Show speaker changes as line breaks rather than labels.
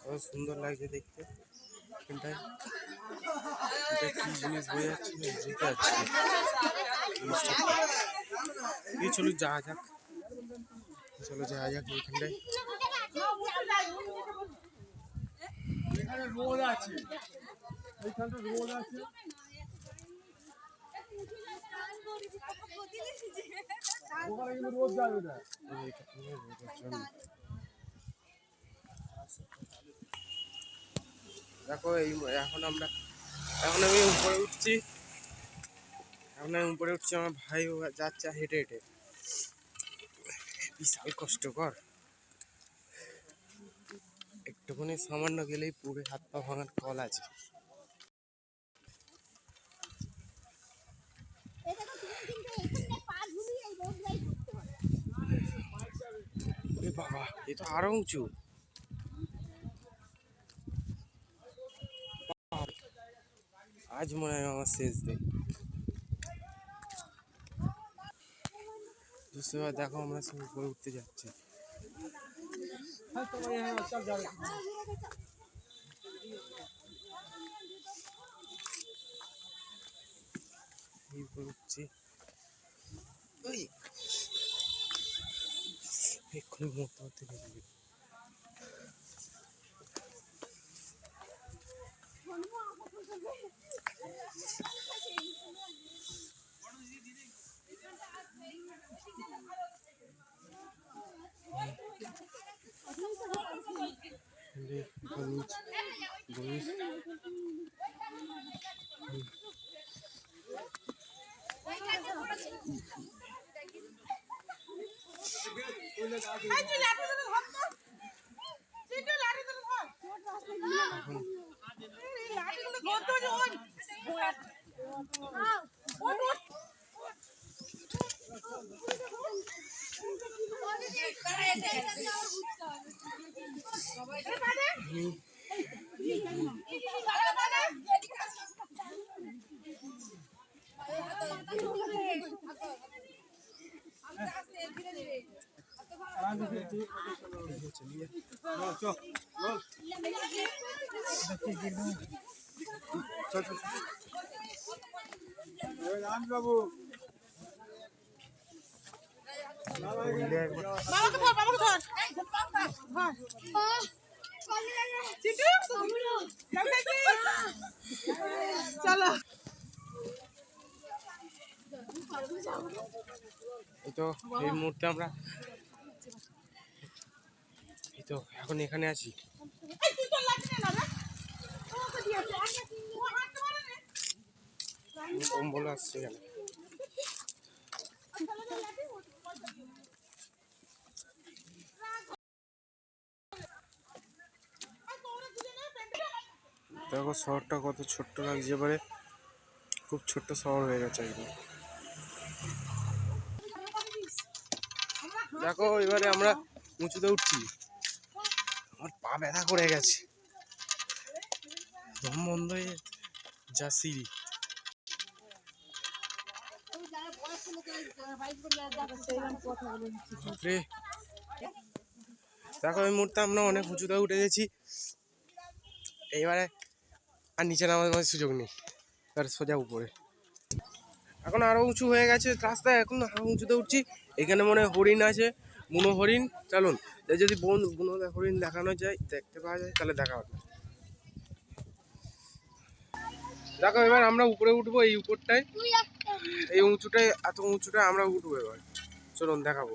কত সুন্দর লাগছে দেখতে। এখানটায় এটা কি জিনিস বোঝা যাচ্ছে না, বুঝতে পারছি না জিনিসটা কি। চলো যাওয়া যাক, চলো যাওয়া যাক এইখানটায়।
এখানে রোদ আছে, এইখানটা রোদ আছে। ওখানে কিন্তু রোদ যাবে না।
দেখো এই এখন আমি উপরে উঠছি, আমার ভাই যাচ্ছে হেঁটে হেঁটে, বিশাল কষ্টকর। একটুখানি সামান্য গেলেই পুরো হাত পা ভাঙার ফল আছে। বাবা এ তো আরো উঁচু। আজ মনে হয় আমার শেষ দিন। দেখো আমরা সব উপরে উঠতে যাচ্ছি। উঠছি, এক্ষুনি মরতে মরতে বেরিয়ে।
বাবু
চলো
এই তো এই মুহূর্তে আমরা এই তো এখন এখানে আছি। কম্বল আসছে এখানে। দেখো শহরটা কত ছোট্ট লাগছে, এবারে খুব ছোট্ট শহর হয়ে গেছে একদম। দেখো এবারে আমরা উঁচুতে উঠছি, আমার পা ব্যথা করে গেছে, দম বন্ধ হয়ে যা সিঁড়ি। দেখো এই মুহূর্তে আমরা অনেক উঁচুতে উঠে গেছি, এইবারে আর নিচে নামার সুযোগ নেই, এবার সোজা উপরে। এখন আরো উঁচু হয়ে গেছে রাস্তায়, এখন আরো উঁচুতে উঠছি। এখানে মনে হয় হরিণ আছে, বুনো হরিণ। চলুন যদি বুনো হরিণ দেখানো যায়, দেখতে পাওয়া যায়, তাহলে দেখা হবে। দেখো এবার আমরা উপরে উঠবো, এই উপরটায়, এই উঁচুটায়, এত উঁচুটায় আমরা উঠবো এবার। চলুন দেখাবো।